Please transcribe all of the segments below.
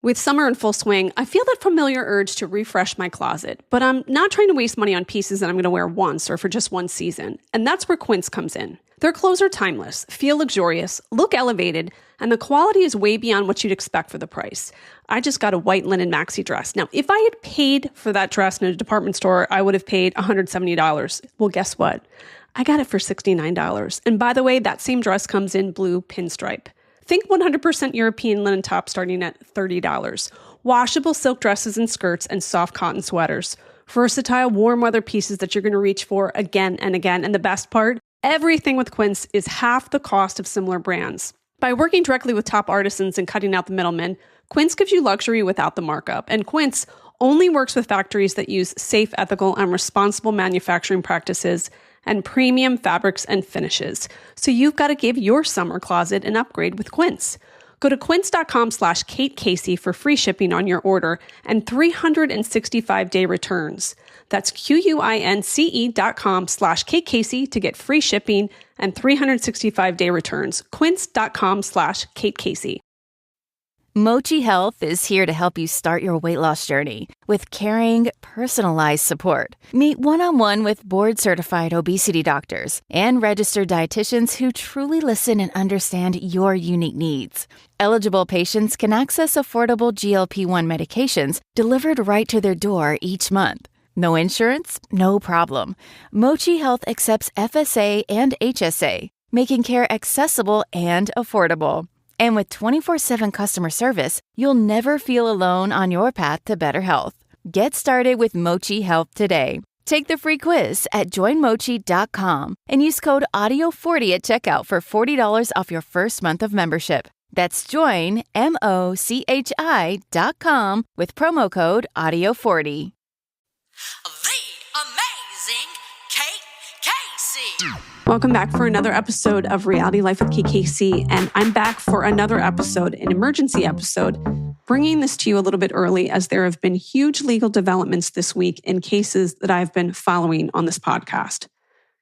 With summer in full swing, I feel that familiar urge to refresh my closet, but I'm not trying to waste money on pieces that I'm going to wear once or for just one season. And that's where Quince comes in. Their clothes are timeless, feel luxurious, look elevated, and the quality is way beyond what you'd expect for the price. I just got a white linen maxi dress. Now, if I had paid for that dress in a department store, I would have paid $170. Well, guess what? I got it for $69. And by the way, that same dress comes in blue pinstripe. Think 100% European linen top starting at $30. Washable silk dresses and skirts and soft cotton sweaters. Versatile warm weather pieces that you're going to reach for again and again. And the best part, everything with Quince is half the cost of similar brands. By working directly with top artisans and cutting out the middlemen, Quince gives you luxury without the markup. And Quince only works with factories that use safe, ethical, and responsible manufacturing practices and premium fabrics and finishes. So you've got to give your summer closet an upgrade with Quince. Go to quince.com/Kate Casey for free shipping on your order and 365-day returns. That's QUINCE.com/Kate Casey to get free shipping and 365-day returns. Quince.com/Kate Casey. Mochi Health is here to help you start your weight loss journey with caring, personalized support. Meet one-on-one with board-certified obesity doctors and registered dietitians who truly listen and understand your unique needs. Eligible patients can access affordable GLP-1 medications delivered right to their door each month. No insurance? No problem. Mochi Health accepts FSA and HSA, making care accessible and affordable. And with 24/7 customer service, you'll never feel alone on your path to better health. Get started with Mochi Health today. Take the free quiz at joinmochi.com and use code AUDIO40 at checkout for $40 off your first month of membership. That's joinmochi.com with promo code AUDIO40. The amazing Kate Casey. Welcome back for another episode of Reality Life with KKC, and I'm back for another episode, an emergency episode, bringing this to you a little bit early as there have been huge legal developments this week in cases that I've been following on this podcast.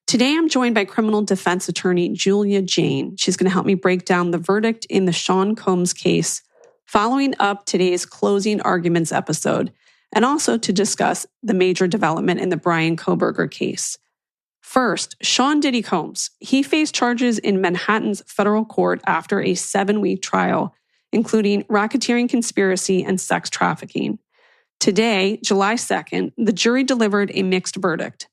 Today, I'm joined by criminal defense attorney Julia Jayne. She's going to help me break down the verdict in the Sean Combs case, following up today's closing arguments episode, and also to discuss the major development in the Bryan Kohberger case. First, Sean Diddy Combs. He faced charges in Manhattan's federal court after a 7-week trial, including racketeering conspiracy and sex trafficking. Today, July 2nd, the jury delivered a mixed verdict.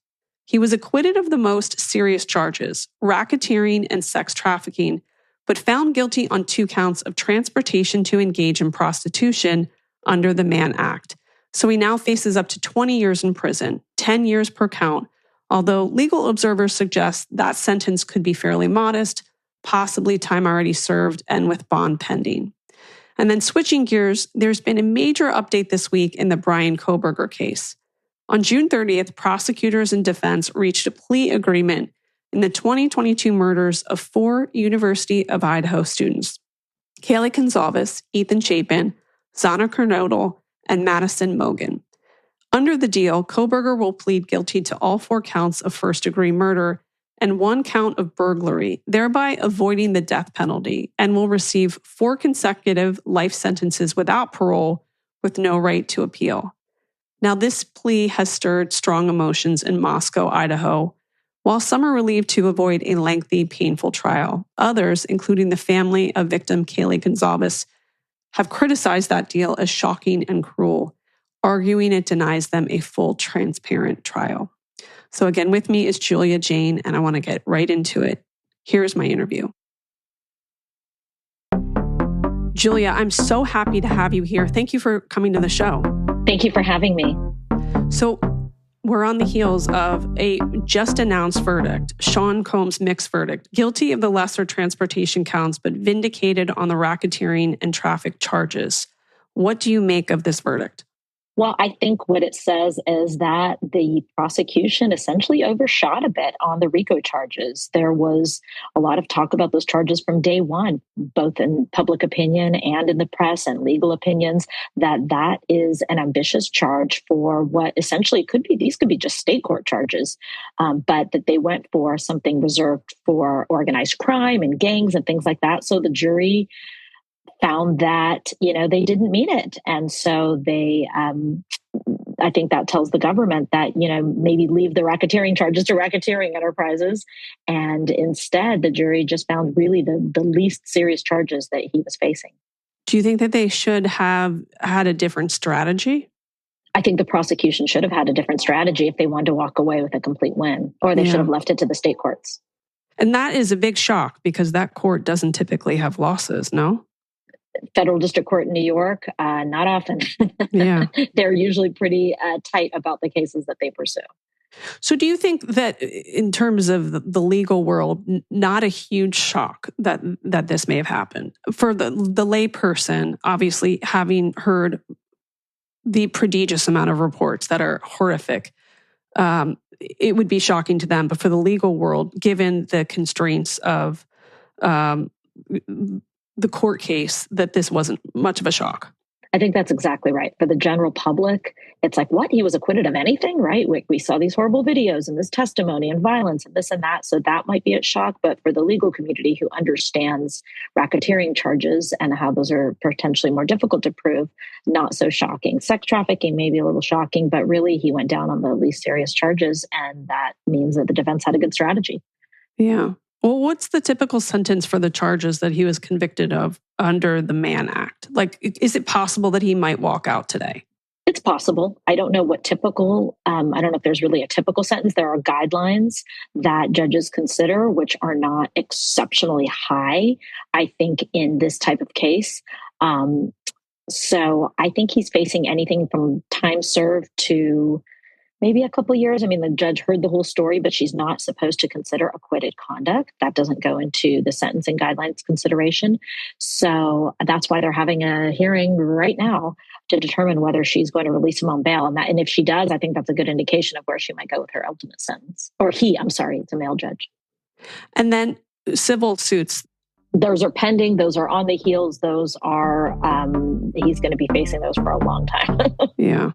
He was acquitted of the most serious charges, racketeering and sex trafficking, but found guilty on 2 counts of transportation to engage in prostitution under the Mann Act. So he now faces up to 20 years in prison, 10 years per count, although legal observers suggest that sentence could be fairly modest, possibly time already served and with bond pending. And then switching gears, there's been a major update this week in the Bryan Kohberger case. On June 30th, prosecutors and defense reached a plea agreement in the 2022 murders of 4 University of Idaho students, Kaylee Gonzalez, Ethan Chapin, Zana Kernodle, and Madison Mogan. Under the deal, Kohberger will plead guilty to all 4 counts of first-degree murder and 1 count of burglary, thereby avoiding the death penalty, and will receive 4 consecutive life sentences without parole with no right to appeal. Now, this plea has stirred strong emotions in Moscow, Idaho. While some are relieved to avoid a lengthy, painful trial, others, including the family of victim Kaylee Gonzalez, have criticized that deal as shocking and cruel, arguing it denies them a full, transparent trial. So again, with me is Julia Jayne, and I want to get right into it. Here's my interview. Julia, I'm so happy to have you here. Thank you for coming to the show. Thank you for having me. So we're on the heels of a just announced verdict, Sean Combs' mixed verdict, guilty of the lesser transportation counts, but vindicated on the racketeering and traffic charges. What do you make of this verdict? Well, I think what it says is that the prosecution essentially overshot a bit on the RICO charges. There was a lot of talk about those charges from day one, both in public opinion and in the press and legal opinions, that is an ambitious charge for what essentially could be, these could be just state court charges, but that they went for something reserved for organized crime and gangs and things like that. So the jury found that, they didn't mean it. And so they, I think that tells the government that, maybe leave the racketeering charges to racketeering enterprises. And instead, the jury just found really the least serious charges that he was facing. Do you think that they should have had a different strategy? I think the prosecution should have had a different strategy if they wanted to walk away with a complete win, or they should have left it to the state courts. And that is a big shock because that court doesn't typically have losses, no? Federal District Court in New York, not often. Yeah. They're usually pretty tight about the cases that they pursue. So do you think that in terms of the legal world, not a huge shock that this may have happened? For the lay person, obviously having heard the prodigious amount of reports that are horrific, it would be shocking to them. But for the legal world, given the constraints of the court case, that this wasn't much of a shock. I think that's exactly right. For the general public, it's like, what? He was acquitted of anything, right? We saw these horrible videos and this testimony and violence and this and that. So that might be a shock. But for the legal community who understands racketeering charges and how those are potentially more difficult to prove, not so shocking. Sex trafficking may be a little shocking, but really he went down on the least serious charges. And that means that the defense had a good strategy. Yeah. Well, what's the typical sentence for the charges that he was convicted of under the Mann Act? Like, is it possible that he might walk out today? It's possible. I don't know what typical, I don't know if there's really a typical sentence. There are guidelines that judges consider, which are not exceptionally high, I think, in this type of case. So I think he's facing anything from time served to maybe a couple of years. I mean, the judge heard the whole story, but she's not supposed to consider acquitted conduct. That doesn't go into the sentencing guidelines consideration. So that's why they're having a hearing right now to determine whether she's going to release him on bail. And if she does, I think that's a good indication of where she might go with her ultimate sentence. Or I'm sorry, it's a male judge. And then civil suits. Those are pending. Those are on the heels. Those are, he's going to be facing those for a long time. Yeah.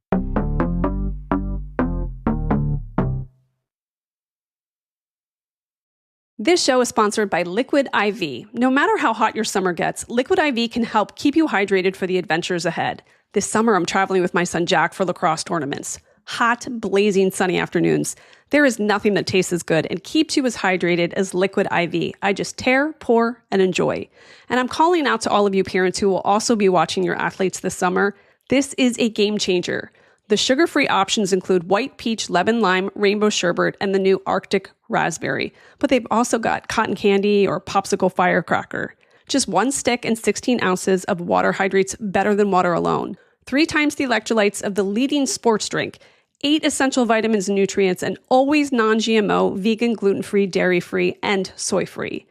This show is sponsored by Liquid IV. No matter how hot your summer gets, Liquid IV can help keep you hydrated for the adventures ahead. This summer, I'm traveling with my son Jack for lacrosse tournaments. Hot, blazing, sunny afternoons. There is nothing that tastes as good and keeps you as hydrated as Liquid IV. I just tear, pour, and enjoy. And I'm calling out to all of you parents who will also be watching your athletes this summer. This is a game changer. The sugar-free options include white peach, lemon lime, rainbow sherbet, and the new Arctic raspberry. But they've also got cotton candy or popsicle firecracker. Just 1 stick and 16 ounces of water hydrates better than water alone. 3 times the electrolytes of the leading sports drink. 8 essential vitamins and nutrients, and always non-GMO, vegan, gluten-free, dairy-free, and soy-free.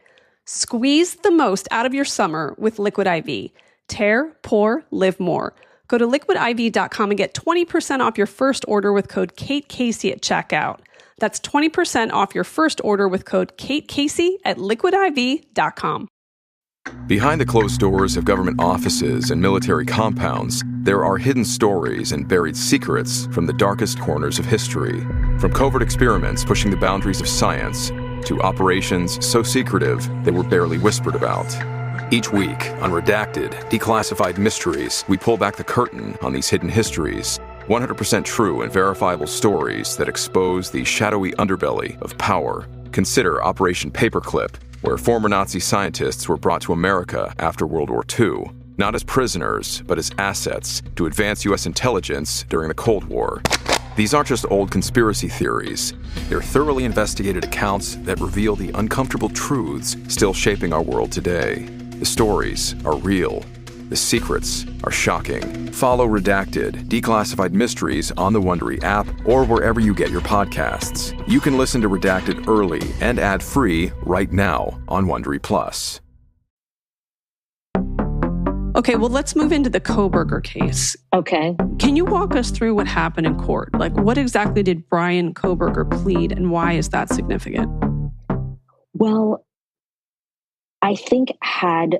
Squeeze the most out of your summer with Liquid IV. Tear, pour, live more. Go to liquidiv.com and get 20% off your first order with code KateCasey at checkout. That's 20% off your first order with code KateCasey at liquidiv.com. Behind the closed doors of government offices and military compounds, there are hidden stories and buried secrets from the darkest corners of history. From covert experiments pushing the boundaries of science to operations so secretive they were barely whispered about. Each week, on Redacted, Declassified Mysteries, we pull back the curtain on these hidden histories. 100% true and verifiable stories that expose the shadowy underbelly of power. Consider Operation Paperclip, where former Nazi scientists were brought to America after World War II, not as prisoners, but as assets to advance U.S. intelligence during the Cold War. These aren't just old conspiracy theories. They're thoroughly investigated accounts that reveal the uncomfortable truths still shaping our world today. The stories are real. The secrets are shocking. Follow Redacted, Declassified Mysteries on the Wondery app or wherever you get your podcasts. You can listen to Redacted early and ad-free right now on Wondery Plus. Okay, well, let's move into the Kohberger case. Okay. Can you walk us through what happened in court? Like, what exactly did Bryan Kohberger plead, and why is that significant? Well, I think had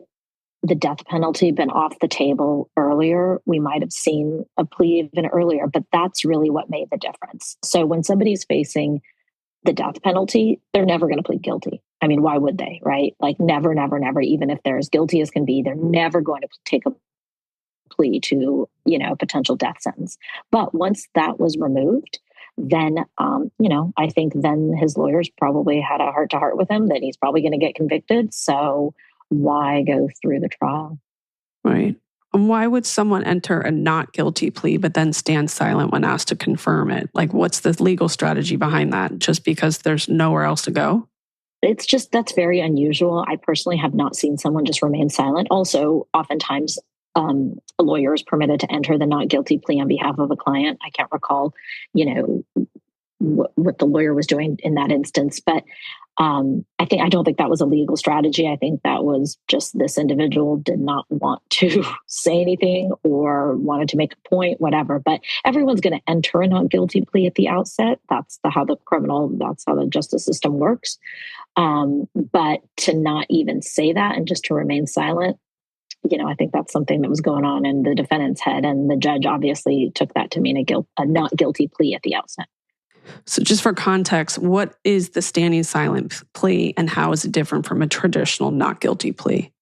the death penalty been off the table earlier, we might have seen a plea even earlier, but that's really what made the difference. So when somebody's facing the death penalty, they're never going to plead guilty. I mean, why would they, right? Like never, never, never, even if they're as guilty as can be, they're never going to take a plea to, a potential death sentence. But once that was removed, then, I think then his lawyers probably had a heart to heart with him that he's probably going to get convicted. So why go through the trial? Right. And why would someone enter a not guilty plea, but then stand silent when asked to confirm it? Like, what's the legal strategy behind that? Just because there's nowhere else to go? It's just, that's very unusual. I personally have not seen someone just remain silent. Also, oftentimes, a lawyer is permitted to enter the not guilty plea on behalf of a client. I can't recall, what the lawyer was doing in that instance, but I don't think that was a legal strategy. I think that was just this individual did not want to say anything or wanted to make a point, whatever. But everyone's going to enter a not guilty plea at the outset. That's how the justice system works. But to not even say that and just to remain silent, I think that's something that was going on in the defendant's head, and the judge obviously took that to mean a not guilty plea at the outset. So just for context, what is the standing silent plea and how is it different from a traditional not guilty plea?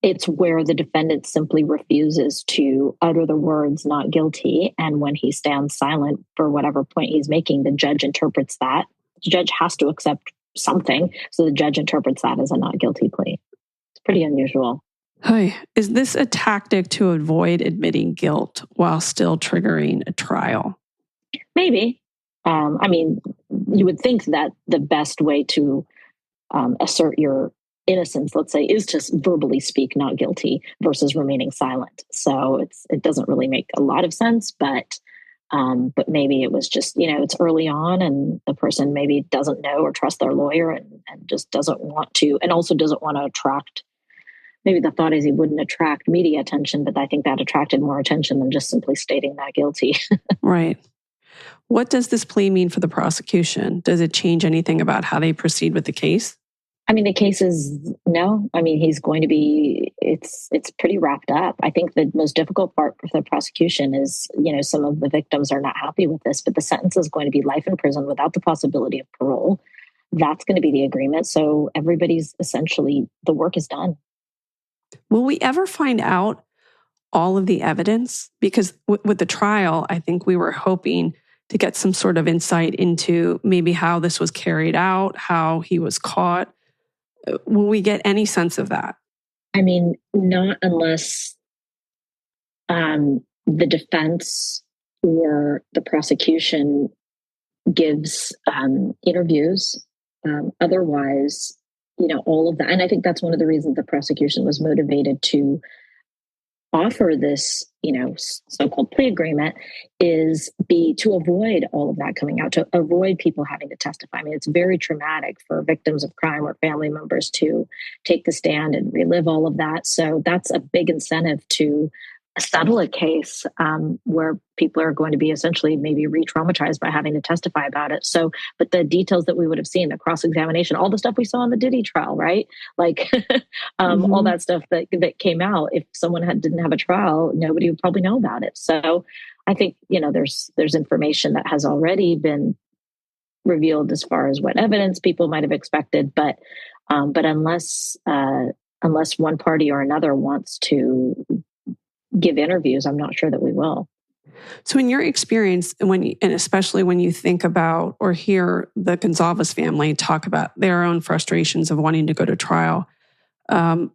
It's where the defendant simply refuses to utter the words not guilty. And when he stands silent for whatever point he's making, the judge interprets that. The judge has to accept something. So the judge interprets that as a not guilty plea. It's pretty unusual. Hi. Is this a tactic to avoid admitting guilt while still triggering a trial? Maybe. You would think that the best way to assert your innocence, let's say, is to verbally speak not guilty versus remaining silent. So it doesn't really make a lot of sense, but maybe it was just, it's early on and the person maybe doesn't know or trust their lawyer and just doesn't want to, and also doesn't want to attract, maybe the thought is he wouldn't attract media attention, but I think that attracted more attention than just simply stating not guilty. Right. What does this plea mean for the prosecution? Does it change anything about how they proceed with the case? The case is no. He's going to be, it's pretty wrapped up. I think the most difficult part for the prosecution is, some of the victims are not happy with this, but the sentence is going to be life in prison without the possibility of parole. That's going to be the agreement. So everybody's essentially, the work is done. Will we ever find out all of the evidence? Because with the trial, I think we were hoping to get some sort of insight into maybe how this was carried out, how he was caught. Will we get any sense of that? Not unless the defense or the prosecution gives interviews. Otherwise, all of that. And I think that's one of the reasons the prosecution was motivated to offer this, so-called plea agreement is to avoid all of that coming out, to avoid people having to testify. It's very traumatic for victims of crime or family members to take the stand and relive all of that. So that's a big incentive to settle a case where people are going to be essentially maybe re-traumatized by having to testify about it. So, but the details that we would have seen, the cross-examination, all the stuff we saw in the Diddy trial, right? Like all that stuff that came out, if someone didn't have a trial, nobody would probably know about it. So I think, there's information that has already been revealed as far as what evidence people might have expected, but unless one party or another wants to give interviews, I'm not sure that we will. So in your experience, and especially when you think about or hear the Gonzalez family talk about their own frustrations of wanting to go to trial, how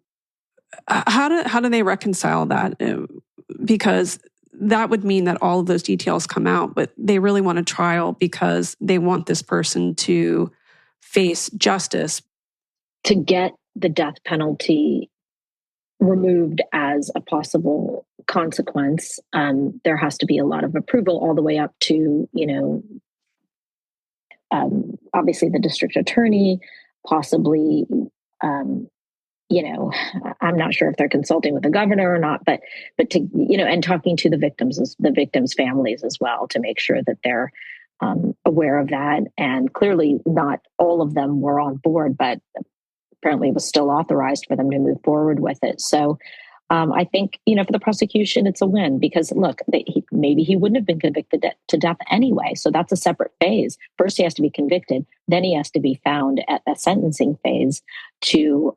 do they reconcile that? Because that would mean that all of those details come out, but they really want a trial because they want this person to face justice. To get the death penalty removed as a possible consequence, there has to be a lot of approval all the way up to, obviously the district attorney, possibly, I'm not sure if they're consulting with the governor or not, but to, and talking to the victims' families as well to make sure that they're aware of that. And clearly not all of them were on board, but apparently it was still authorized for them to move forward with it. So I think, for the prosecution, it's a win because, look, maybe he wouldn't have been convicted to death anyway. So that's a separate phase. First, he has to be convicted. Then he has to be found at a sentencing phase to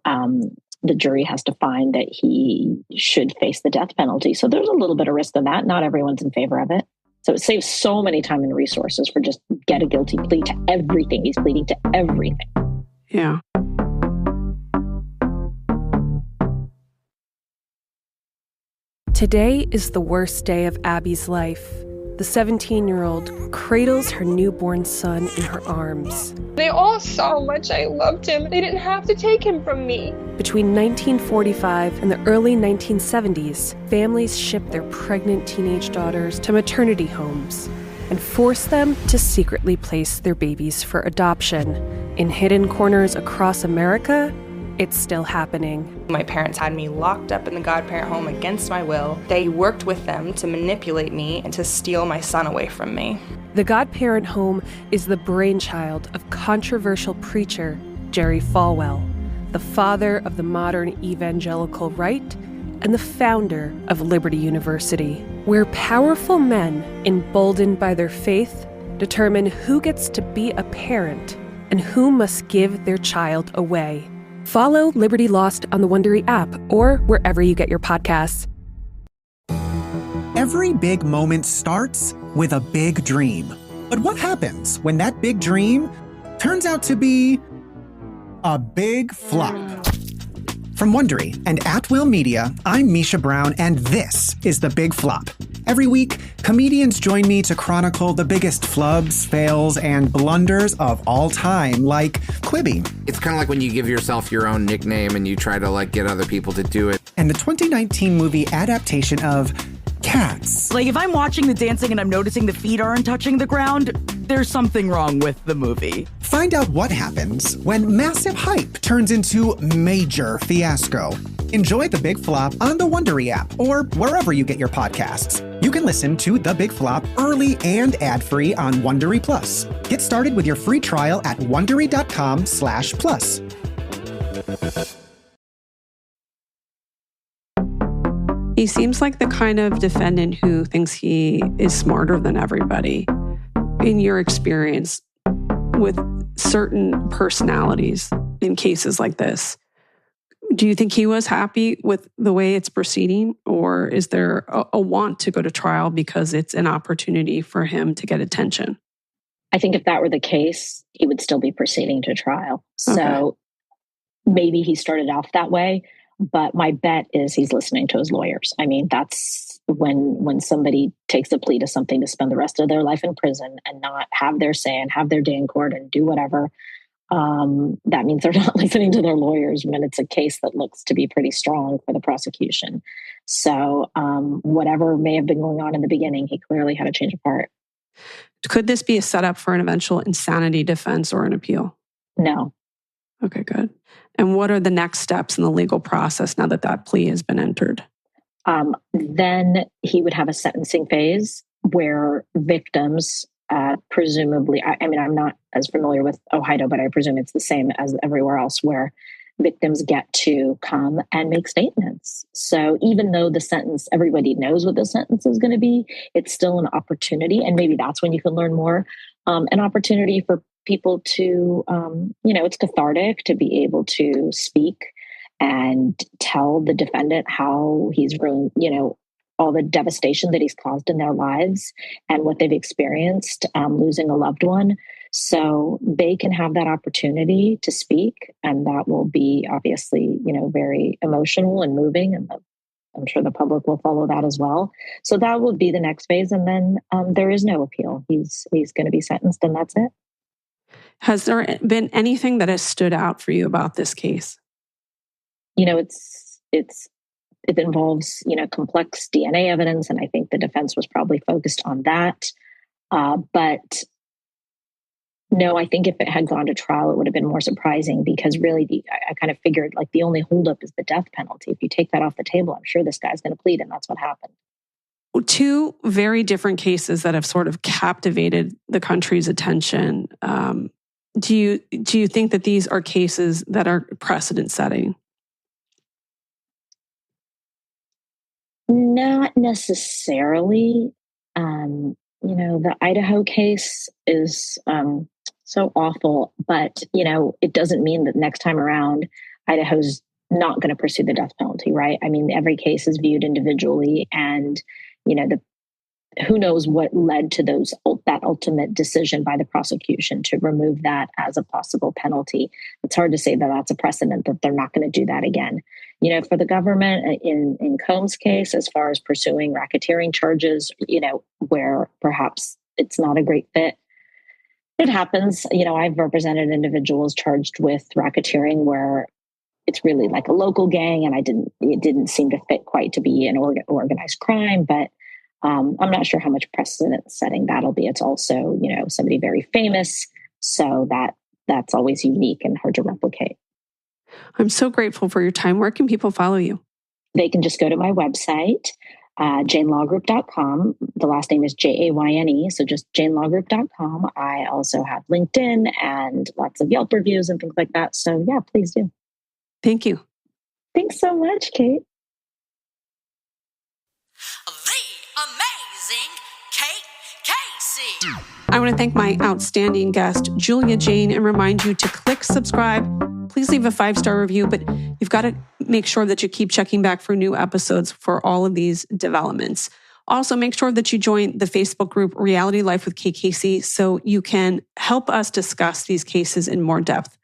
the jury has to find that he should face the death penalty. So there's a little bit of risk in that. Not everyone's in favor of it. So it saves so many time and resources for just get a guilty plea to everything. He's pleading to everything. Yeah. Today is the worst day of Abby's life. The 17-year-old cradles her newborn son in her arms. They all saw how much I loved him. They didn't have to take him from me. Between 1945 and the early 1970s, families shipped their pregnant teenage daughters to maternity homes and forced them to secretly place their babies for adoption. In hidden corners across America, it's still happening. My parents had me locked up in the godparent home against my will. They worked with them to manipulate me and to steal my son away from me. The godparent home is the brainchild of controversial preacher Jerry Falwell, the father of the modern evangelical right and the founder of Liberty University, where powerful men, emboldened by their faith, determine who gets to be a parent and who must give their child away. Follow Liberty Lost on the Wondery app or wherever you get your podcasts. Every big moment starts with a big dream. But what happens when that big dream turns out to be a big flop? From Wondery and At Will Media, I'm Misha Brown, and this is The Big Flop. Every week, comedians join me to chronicle the biggest flubs, fails, and blunders of all time, like Quibi. It's kind of like when you give yourself your own nickname and you try to get other people to do it. And the 2019 movie adaptation of Cats. If I'm watching the dancing and I'm noticing the feet aren't touching the ground, there's something wrong with the movie. Find out what happens when massive hype turns into major fiasco. Enjoy The Big Flop on the Wondery app or wherever you get your podcasts. You can listen to The Big Flop early and ad-free on Wondery Plus. Get started with your free trial at Wondery.com/plus. He seems like the kind of defendant who thinks he is smarter than everybody. In your experience with certain personalities in cases like this, do you think he was happy with the way it's proceeding, or is there a want to go to trial because it's an opportunity for him to get attention? I think if that were the case, he would still be proceeding to trial. So maybe he started off that way, but my bet is he's listening to his lawyers. I mean, that's when somebody takes a plea to something to spend the rest of their life in prison and not have their say and have their day in court and do whatever. That means they're not listening to their lawyers when it's a case that looks to be pretty strong for the prosecution. So whatever may have been going on in the beginning, he clearly had a change of heart. Could this be a setup for an eventual insanity defense or an appeal? No. Okay, good. And what are the next steps in the legal process now that that plea has been entered? Then he would have a sentencing phase where victims, presumably, I mean, I'm not as familiar with Ohio, but I presume it's the same as everywhere else, where victims get to come and make statements. So even though the sentence, everybody knows what the sentence is going to be, it's still an opportunity. And maybe that's when you can learn more. An opportunity for people to, it's cathartic to be able to speak and tell the defendant how he's ruined, all the devastation that he's caused in their lives and what they've experienced, losing a loved one. So they can have that opportunity to speak, and that will be obviously, very emotional and moving, and I'm sure the public will follow that as well. So that will be the next phase, and then there is no appeal. He's going to be sentenced, and that's it. Has there been anything that has stood out for you about this case? It involves, complex DNA evidence, and I think the defense was probably focused on that. But no, I think if it had gone to trial, it would have been more surprising because really, I kind of figured the only holdup is the death penalty. If you take that off the table, I'm sure this guy's going to plead, and that's what happened. Two very different cases that have sort of captivated the country's attention. Do you think that these are cases that are precedent setting? Not necessarily. The Idaho case is so awful, but, it doesn't mean that next time around, Idaho's not going to pursue the death penalty, right? I mean, every case is viewed individually, and, who knows what led to that ultimate decision by the prosecution to remove that as a possible penalty. It's hard to say that that's a precedent that they're not going to do that again. For the government in COMBS case, as far as pursuing racketeering charges, where perhaps it's not a great fit, it happens. I've represented individuals charged with racketeering where it's really like a local gang, and it didn't seem to fit quite to be an organized crime, but I'm not sure how much precedent setting that'll be. It's also, somebody very famous. So that's always unique and hard to replicate. I'm so grateful for your time. Where can people follow you? They can just go to my website, jaynelawgroup.com. The last name is Jayne, so just jaynelawgroup.com. I also have LinkedIn and lots of Yelp reviews and things like that. So yeah, please do. Thank you. Thanks so much, Kate. I want to thank my outstanding guest, Julia Jayne, and remind you to click subscribe. Please leave a 5-star review, but you've got to make sure that you keep checking back for new episodes for all of these developments. Also, make sure that you join the Facebook group Reality Life with KKC so you can help us discuss these cases in more depth.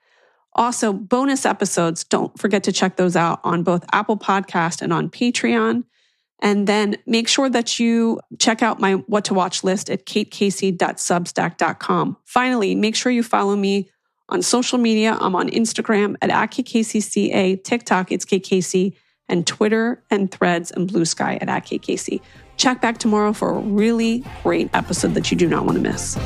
Also, bonus episodes, don't forget to check those out on both Apple Podcast and on Patreon. And then make sure that you check out my What to Watch list at katecasey.substack.com. Finally, make sure you follow me on social media. I'm on Instagram at @KKCCA, TikTok, it's KKC, and Twitter and Threads and Blue Sky at @KKC. Check back tomorrow for a really great episode that you do not want to miss.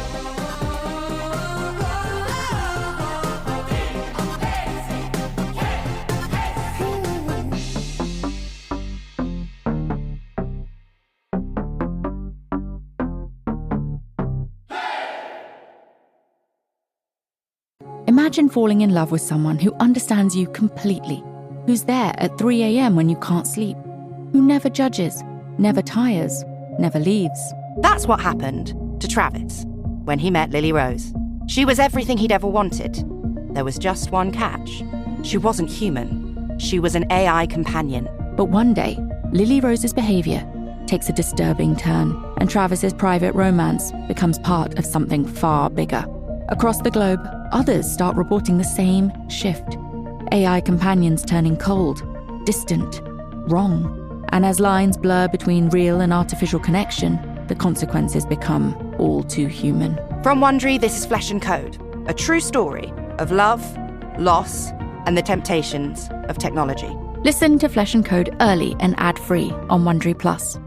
Imagine falling in love with someone who understands you completely, who's there at 3 a.m. when you can't sleep, who never judges, never tires, never leaves. That's what happened to Travis when he met Lily Rose. She was everything he'd ever wanted. There was just one catch. She wasn't human. She was an AI companion. But one day, Lily Rose's behavior takes a disturbing turn, and Travis's private romance becomes part of something far bigger. Across the globe, others start reporting the same shift. AI companions turning cold, distant, wrong. And as lines blur between real and artificial connection, the consequences become all too human. From Wondery, this is Flesh and Code, a true story of love, loss, and the temptations of technology. Listen to Flesh and Code early and ad-free on Wondery Plus.